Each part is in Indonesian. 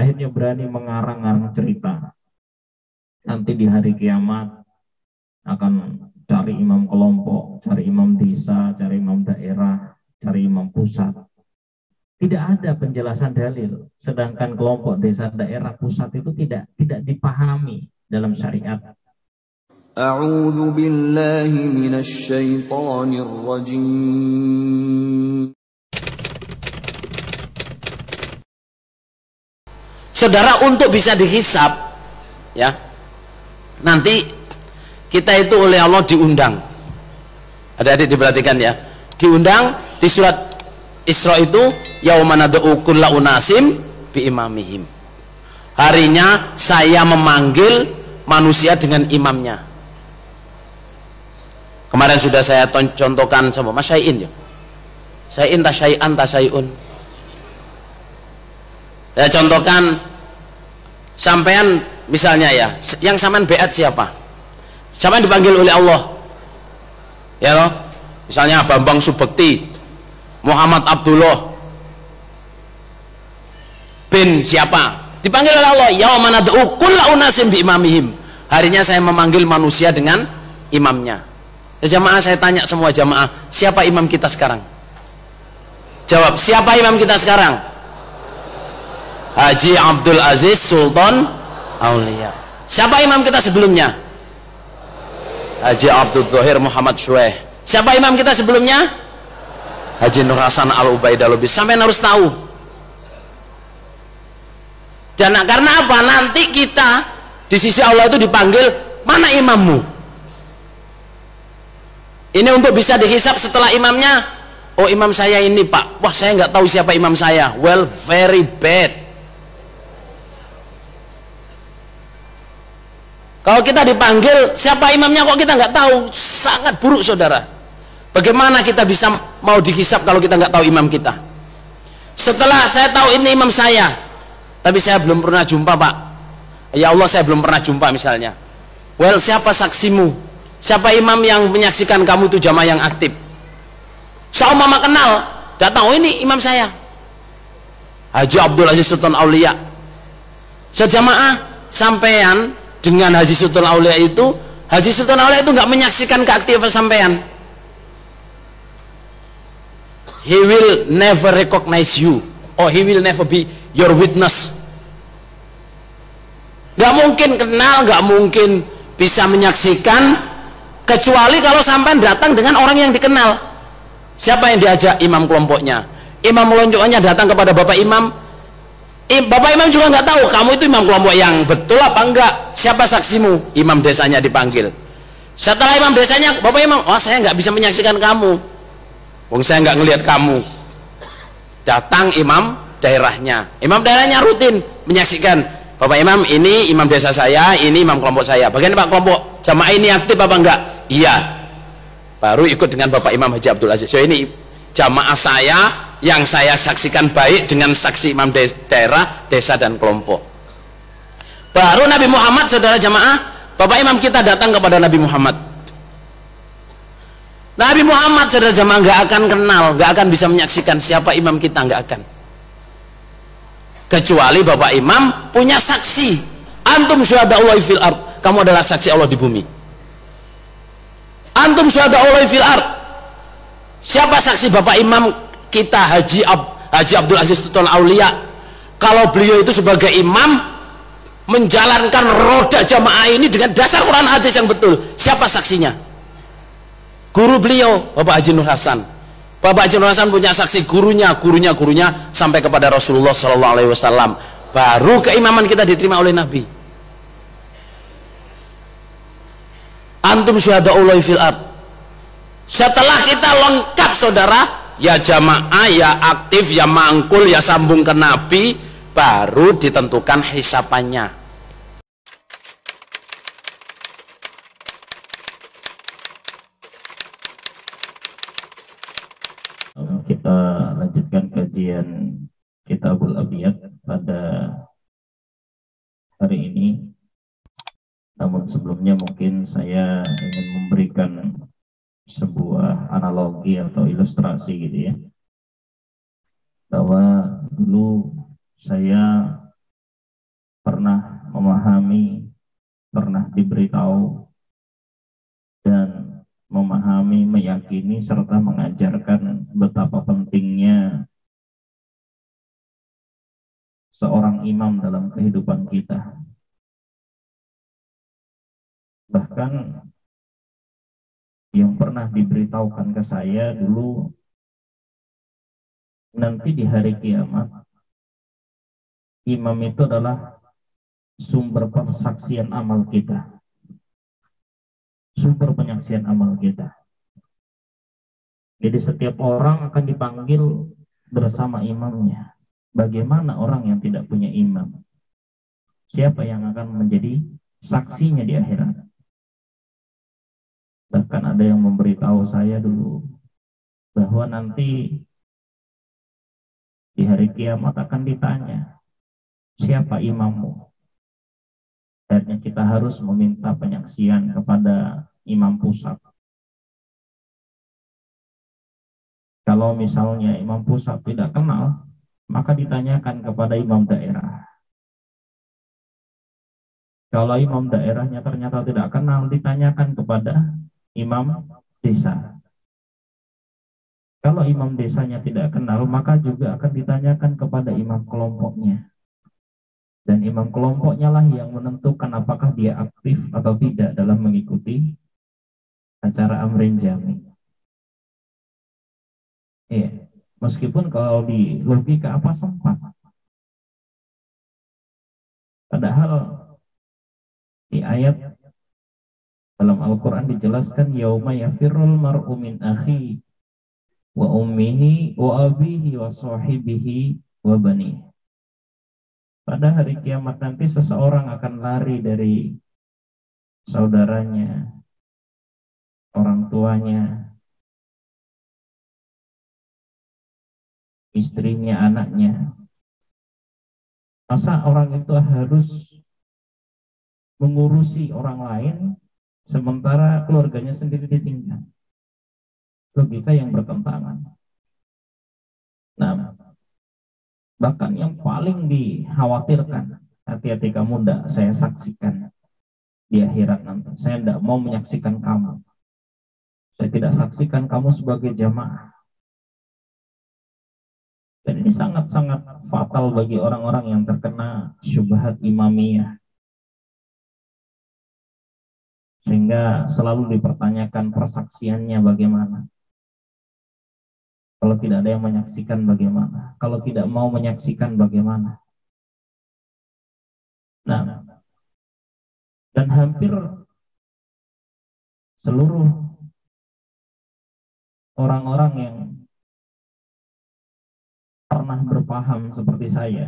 akhirnya berani mengarang-arang cerita. Nanti di hari kiamat akan cari imam kelompok, cari imam desa, cari imam daerah, cari imam pusat. Tidak ada penjelasan dalil. Sedangkan kelompok desa, daerah, pusat itu tidak dipahami dalam syariat. A'udzu billahi minasy syaithanir rajim. Saudara, untuk bisa dihisab, ya, nanti kita itu oleh Allah diundang. Adik-adik diperhatikan ya, diundang di surat Isra itu, yauma nad'u kulla unasim bi imamihim. Harinya saya memanggil manusia dengan imamnya. Kemarin sudah saya contohkan sama Mas Syai'in ya. Syai'in tasyai'an tasyai'un. Saya contohkan sampean misalnya ya, yang sampean beat siapa? Sampean dipanggil oleh Allah. Ya loh. Misalnya Bambang Subekti, Muhammad Abdullah bin siapa? Dipanggil oleh Allah, yauma nad'u kulla unasim bi imamihim. Harinya saya memanggil manusia dengan imamnya. Ya, jamaah, saya tanya semua jamaah, siapa imam kita sekarang? Jawab, siapa imam kita sekarang? Haji Abdul Aziz Sultan Aulia. Siapa imam kita sebelumnya? Haji Abdul Zahir Muhammad Syueh. Siapa imam kita sebelumnya? Haji Nur Hasan Al-Ubaidah Lubis. Sampai harus tahu. Dan karena apa? Nanti kita di sisi Allah itu dipanggil, mana imammu? Ini untuk bisa dihisap setelah imamnya. Oh, imam saya ini Pak. Wah, saya nggak tahu siapa imam saya. Well, very bad. Kalau kita dipanggil, siapa imamnya kok kita nggak tahu, sangat buruk saudara. Bagaimana kita bisa mau dihisap kalau kita nggak tahu imam kita? Setelah saya tahu ini imam saya, tapi saya belum pernah jumpa Pak. Ya Allah, saya belum pernah jumpa misalnya. Well, siapa saksimu? Siapa imam yang menyaksikan kamu itu jamaah yang aktif? Seumpama kenal, datang, oh ini imam saya, Haji Abdul Aziz Sultan Aulia. Sejamaah sampean dengan Haji Sultan Aulia itu, Haji Sultan Aulia itu nggak menyaksikan keaktifan sampean. He will never recognize you, or he will never be your witness. Nggak mungkin kenal, nggak mungkin bisa menyaksikan, kecuali kalau sampean datang dengan orang yang dikenal. Siapa yang diajak? Imam kelompoknya. Imam kelompoknya datang kepada Bapak Imam. Bapak Imam juga nggak tahu kamu itu imam kelompok yang betul apa enggak. Siapa saksimu? Imam desanya dipanggil. Setelah imam desanya, Bapak Imam, oh saya nggak bisa menyaksikan kamu. Wong saya nggak ngelihat kamu. Datang imam daerahnya. Imam daerahnya rutin menyaksikan. Bapak Imam, ini imam desa saya, ini imam kelompok saya. Bagaimana Pak kelompok? Jamaah ini aktif apa enggak? Iya. Baru ikut dengan Bapak Imam Haji Abdul Aziz. So ini jamaah saya yang saya saksikan baik dengan saksi imam daerah, desa dan kelompok. Baru Nabi Muhammad, saudara jamaah, Bapak Imam kita datang kepada Nabi Muhammad. Nabi Muhammad, saudara jamaah, nggak akan kenal, nggak akan bisa menyaksikan siapa imam kita, nggak akan. Kecuali Bapak Imam punya saksi. Antum syuhada'ullahi fil ard. Kamu adalah saksi Allah di bumi. Antum syuhada'ullahi fil ard. Siapa saksi Bapak Imam kita Haji Abdul Aziz Sultan Aulia? Kalau beliau itu sebagai imam menjalankan roda jamaah ini dengan dasar Quran hadis yang betul. Siapa saksinya? Guru beliau, Bapak Haji Nur Hasan. Bapak Haji Nur Hasan punya saksi gurunya sampai kepada Rasulullah SAW. Baru keimaman kita diterima oleh Nabi. Antum syuhada'ullahi fil ard. Setelah kita lengkap saudara, ya jamaah, ya aktif, ya mangkul, ya sambung ke Nabi, baru ditentukan hisapannya. Kita lanjutkan kajian Kitabul Abiyat pada hari ini. Namun sebelumnya mungkin saya ingin memberikan sebuah analogi atau ilustrasi gitu ya, bahwa dulu saya pernah memahami, pernah diberitahu, dan memahami, meyakini, serta mengajarkan betapa pentingnya seorang imam dalam kehidupan kita. Bahkan yang pernah diberitahukan ke saya dulu, nanti di hari kiamat, imam itu adalah sumber persaksian amal kita, sumber penyaksian amal kita. Jadi setiap orang akan dipanggil bersama imamnya. Bagaimana orang yang tidak punya imam? Siapa yang akan menjadi saksinya di akhirat? Bahkan ada yang memberitahu saya dulu bahwa nanti di hari kiamat akan ditanya, siapa imammu? Akhirnya kita harus meminta penyaksian kepada imam pusat. Kalau misalnya imam pusat tidak kenal, maka ditanyakan kepada imam daerah. Kalau imam daerahnya ternyata tidak kenal, ditanyakan kepada imam desa. Kalau imam desanya tidak kenal, maka juga akan ditanyakan kepada imam kelompoknya. Dan imam kelompoknya lah yang menentukan apakah dia aktif atau tidak dalam mengikuti acara amrin jami. Iya. Meskipun kalau di logika apa sempat. Padahal di ayat dalam Al-Quran dijelaskan, yauma yafirrul mar'u min akhi wa ummihi wa abihi wa sahibihi wa banihi. Pada hari kiamat nanti seseorang akan lari dari saudaranya, orang tuanya, istrinya, anaknya. Masa orang itu harus mengurusi orang lain sementara keluarganya sendiri ditinggal? Logika yang bertentangan. Nah, bahkan yang paling dikhawatirkan, hati-hati kamu tidak saya saksikan di akhirat nanti. Saya tidak mau menyaksikan kamu. Saya tidak saksikan kamu sebagai jamaah. Dan ini sangat-sangat fatal bagi orang-orang yang terkena syubhat imamiyah. Sehingga selalu dipertanyakan persaksiannya bagaimana. Kalau tidak ada yang menyaksikan bagaimana. Kalau tidak mau menyaksikan bagaimana. Nah, dan hampir seluruh orang-orang yang pernah berpaham seperti saya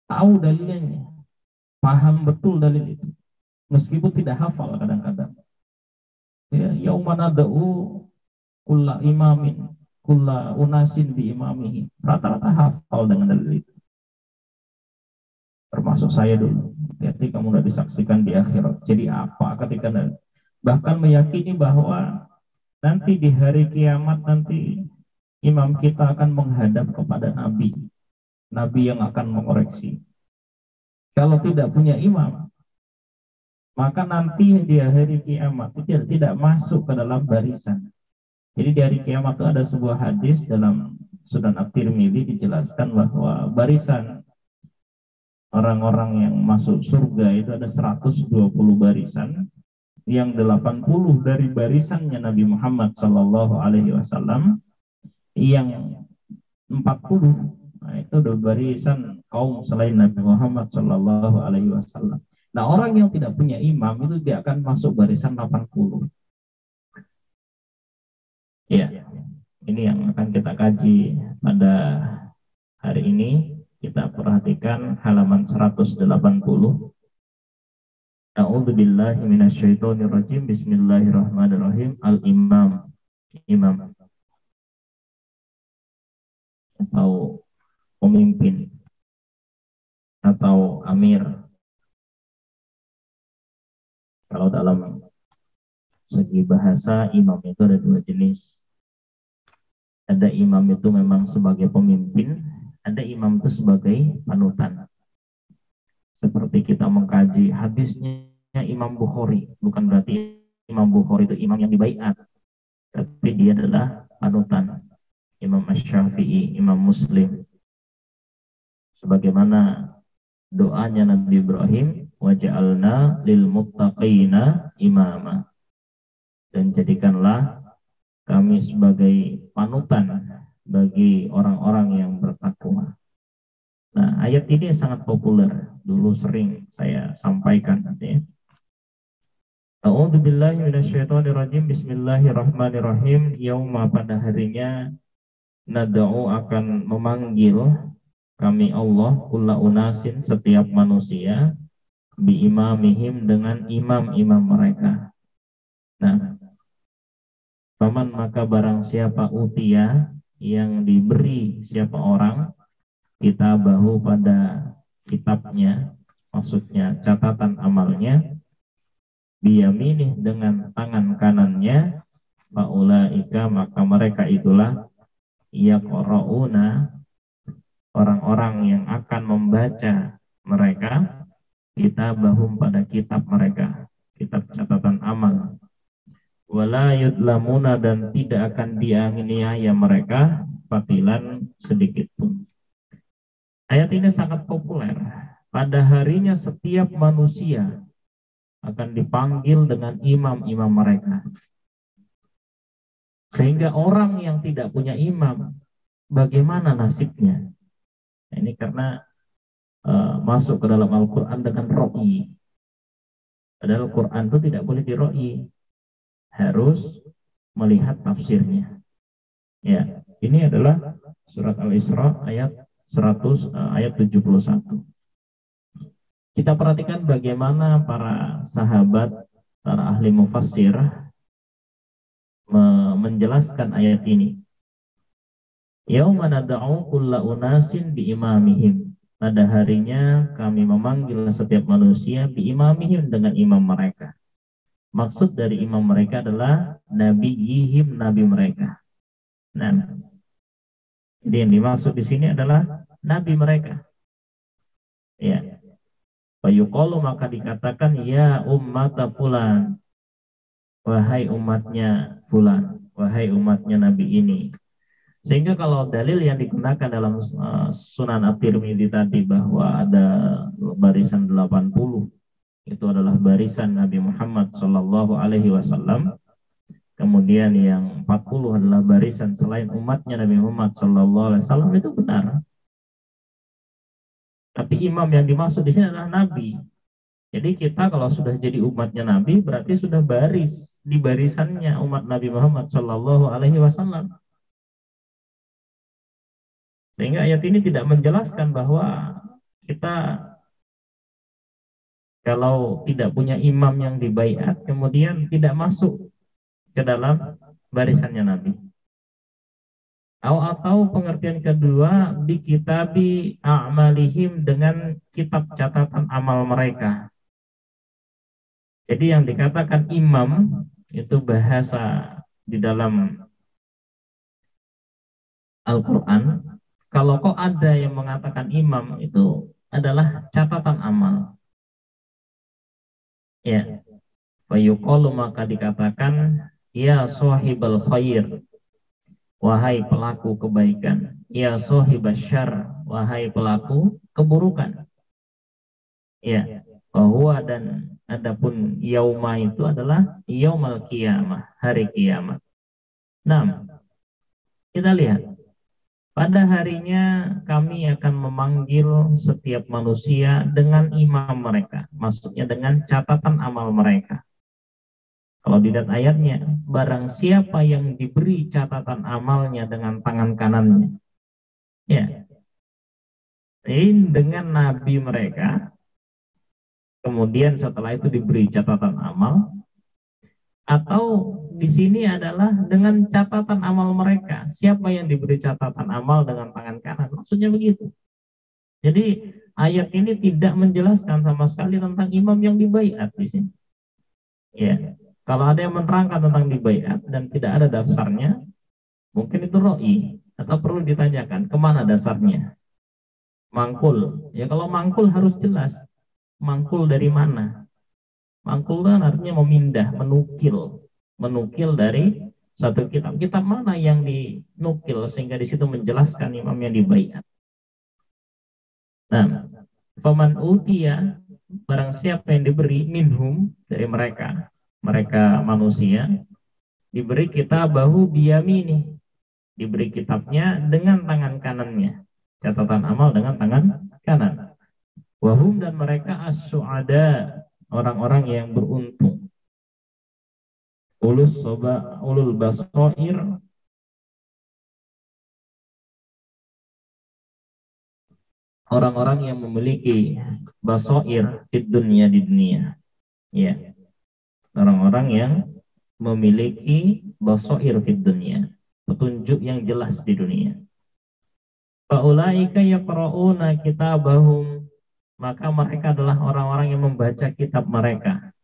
tahu dalilnya, paham betul dalil itu, meskipun tidak hafal kadang-kadang. Ya, yauma nad'u kulla imamin kulla unasin bi imamihi. Rata-rata hafal dengan dalil itu. Termasuk saya dulu. Hati-hati kamu sudah disaksikan di akhirat. Jadi apa ketika bahkan meyakini bahwa nanti di hari kiamat nanti imam kita akan menghadap kepada Nabi. Nabi yang akan mengoreksi. Kalau tidak punya imam, maka nanti di hari kiamat itu tidak masuk ke dalam barisan. Jadi di hari kiamat itu ada sebuah hadis dalam Sunan At-Tirmidzi dijelaskan bahwa barisan orang-orang yang masuk surga itu ada 120 barisan, yang 80 dari barisannya Nabi Muhammad SAW, yang 40 nah itu ada barisan kaum selain Nabi Muhammad SAW. Nah, orang yang tidak punya imam itu dia akan masuk barisan 80. Ya, ini yang akan kita kaji pada hari ini. Kita perhatikan halaman 180. A'udzubillahi minasyaitonirrajim. Bismillahirrahmanirrahim. Al-imam, imam atau pemimpin atau amir. Kalau dalam segi bahasa, imam itu ada dua jenis. Ada imam itu memang sebagai pemimpin, ada imam itu sebagai panutan. Seperti kita mengkaji hadisnya Imam Bukhari, bukan berarti Imam Bukhari itu imam yang dibaiat, tapi dia adalah panutan Imam Asy-Syafi'i, Imam Muslim. Sebagaimana doanya Nabi Ibrahim, waja'alna lil muttaqina imama, dan jadikanlah kami sebagai panutan bagi orang-orang yang bertakwa. Nah, ayat ini sangat populer, dulu sering saya sampaikan nanti. A'udzu billahi minasyaitonir rajim. Bismillahirrahmanirrahim. Yauma, pada harinya, nad'u akan memanggil kami Allah kulla unasin, setiap manusia, bi imamihim, dengan imam-imam mereka. Nah, paman maka barang siapa utia, yang diberi siapa orang kitabahu, pada kitabnya, maksudnya catatan amalnya, biyaminih, dengan tangan kanannya, faulaika, maka mereka itulah yaqra'una, orang-orang yang akan membaca mereka, kitabahum, pada kitab mereka, kitab catatan amal, wala yudlamuna, dan tidak akan dianiaya mereka fatilan, sedikit pun. Ayat ini sangat populer. Pada harinya setiap manusia akan dipanggil dengan imam-imam mereka. Sehingga orang yang tidak punya imam, bagaimana nasibnya? Nah, ini karena masuk ke dalam Al-Quran dengan ro'i. Padahal Al-Quran itu tidak boleh diro'i, harus melihat tafsirnya. Ya, ini adalah surat Al-Isra ayat 71. Kita perhatikan bagaimana para sahabat, para ahli mufassir menjelaskan ayat ini. Yauma nad'u kulla unasin bi imamihim. Pada harinya kami memanggil setiap manusia bi imamihim, dengan imam mereka. Maksud dari imam mereka adalah nabiyihim, nabi mereka. Nah, jadi yang dimaksud di sini adalah nabi mereka. Ya. Fayuqalu, maka dikatakan, ya ummata fulan, wahai umatnya fulan, wahai umatnya nabi ini. Sehingga kalau dalil yang digunakan dalam Sunan At-Tirmidzi tadi bahwa ada barisan 80, itu adalah barisan Nabi Muhammad Shallallahu Alaihi Wasallam. Kemudian yang 40 adalah barisan selain umatnya Nabi Muhammad Shallallahu Alaihi Wasallam, itu benar. Tapi imam yang dimaksud di sini adalah Nabi. Jadi kita kalau sudah jadi umatnya Nabi, berarti sudah baris di barisannya umat Nabi Muhammad Shallallahu Alaihi Wasallam. Sehingga ayat ini tidak menjelaskan bahwa kita kalau tidak punya imam yang dibaiat, kemudian tidak masuk ke dalam barisannya Nabi. Atau pengertian kedua, di kitabi a'malihim, dengan kitab catatan amal mereka. Jadi yang dikatakan imam itu bahasa di dalam Al-Quran. Kalau kok ada yang mengatakan imam, itu adalah catatan amal. Ya. Fayuqalu, maka dikatakan, ya sahibal khair, wahai pelaku kebaikan. Ya sahibal syarr, wahai pelaku keburukan. Ya. Bahwa dan adapun yauma itu adalah yaumal qiyamah, hari kiamat. Nah, kita lihat. Pada harinya kami akan memanggil setiap manusia dengan imam mereka. Maksudnya dengan catatan amal mereka. Kalau dilihat ayatnya, barang siapa yang diberi catatan amalnya dengan tangan kanannya, ya, ini dengan nabi mereka, kemudian setelah itu diberi catatan amal, atau di sini adalah dengan catatan amal mereka. Siapa yang diberi catatan amal dengan tangan kanan? Maksudnya begitu. Jadi ayat ini tidak menjelaskan sama sekali tentang imam yang dibaiat di sini. Ya, kalau ada yang menerangkan tentang dibaiat dan tidak ada dasarnya, mungkin itu ro'i, atau perlu ditanyakan kemana dasarnya. Mangkul. Ya kalau mangkul harus jelas. Mangkul dari mana? Mangkul kan artinya memindah, menukil dari satu kitab. Kitab mana yang dinukil sehingga di situ menjelaskan imam yang dibaiat. Nah, faman utiya, barang siapa yang diberi minhum dari mereka manusia, diberi kitabahu biyamini, diberi kitabnya dengan tangan kanannya, catatan amal dengan tangan kanan. Wahum, dan mereka as-su'ada, orang-orang yang beruntung. Ulul basair, orang-orang yang memiliki basair di dunia. Ya, orang-orang yang memiliki basair di dunia, petunjuk yang jelas di dunia. Faulaika yaqra'una kitabahum, maka mereka adalah orang-orang yang membaca kitab mereka.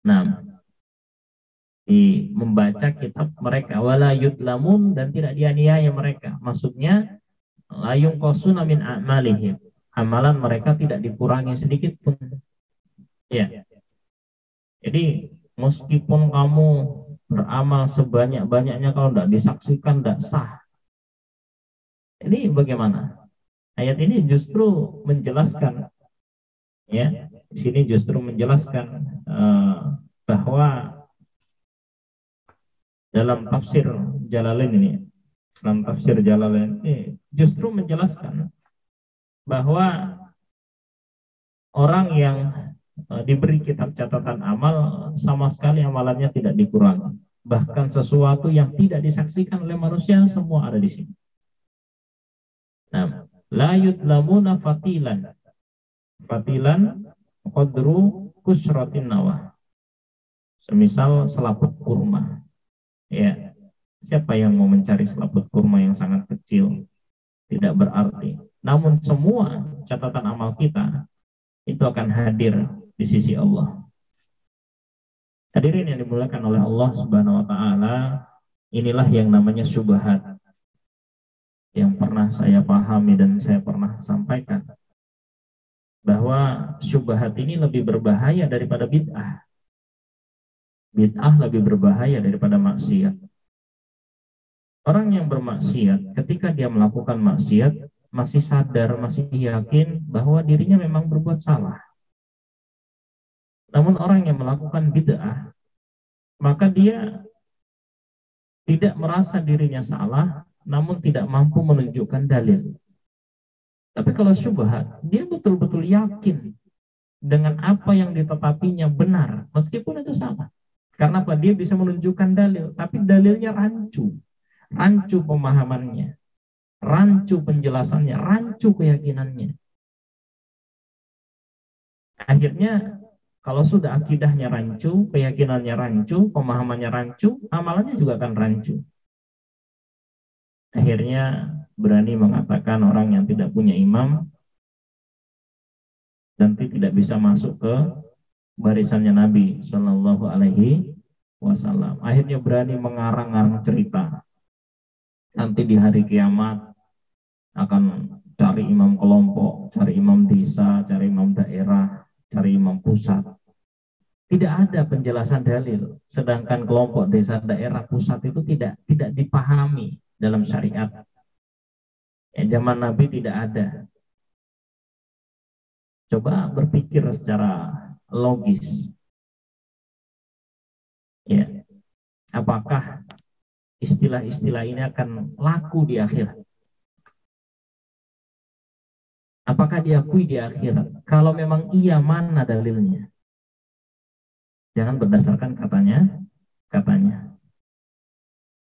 Nah, membaca kitab mereka, wala yudlamun, dan tidak dianiaya mereka. Maksudnya la yunqasuna min a'malihim, amalan mereka tidak dikurangi sedikit pun. Ya. Jadi meskipun kamu beramal sebanyak-banyaknya, kalau tidak disaksikan tidak sah. Ini bagaimana? Ayat ini justru menjelaskan, ya, di sini justru menjelaskan bahwa dalam tafsir Jalalain ini, justru menjelaskan bahwa orang yang diberi kitab catatan amal sama sekali amalannya tidak dikurangi. Bahkan sesuatu yang tidak disaksikan oleh manusia semua ada di sini. Nah, la yudlamuna fatilan qadru kusratin nawah. Semisal selaput kurma. Ya, siapa yang mau mencari selaput kurma yang sangat kecil? Tidak berarti. Namun semua catatan amal kita itu akan hadir di sisi Allah. Hadirin yang dimuliakan oleh Allah Subhanahu wa taala, inilah yang namanya syubhat yang pernah saya pahami dan saya pernah sampaikan, bahwa syubhat ini lebih berbahaya daripada bid'ah. Bid'ah lebih berbahaya daripada maksiat. Orang yang bermaksiat, ketika dia melakukan maksiat, masih sadar, masih yakin bahwa dirinya memang berbuat salah. Namun orang yang melakukan bid'ah, maka dia tidak merasa dirinya salah, namun tidak mampu menunjukkan dalil. Tapi kalau syubhat, dia betul-betul yakin dengan apa yang ditetapinya benar, meskipun itu salah. Karena apa? Dia bisa menunjukkan dalil, tapi dalilnya rancu pemahamannya, rancu penjelasannya, rancu keyakinannya. Akhirnya kalau sudah akidahnya rancu, keyakinannya rancu, pemahamannya rancu, amalannya juga akan rancu. Akhirnya berani mengatakan orang yang tidak punya imam nanti tidak bisa masuk ke barisannya Nabi Shallallahu Alaihi Wasallam. Akhirnya berani mengarang-arang cerita. Nanti di hari kiamat akan cari imam kelompok, cari imam desa, cari imam daerah, cari imam pusat. Tidak ada penjelasan dalil. Sedangkan kelompok desa, daerah, pusat itu tidak dipahami dalam syariat. Zaman Nabi tidak ada. Coba berpikir secara logis. Ya, apakah istilah-istilah ini akan laku di akhirat? Apakah diakui di akhirat? Kalau memang iya, mana dalilnya? Jangan berdasarkan katanya.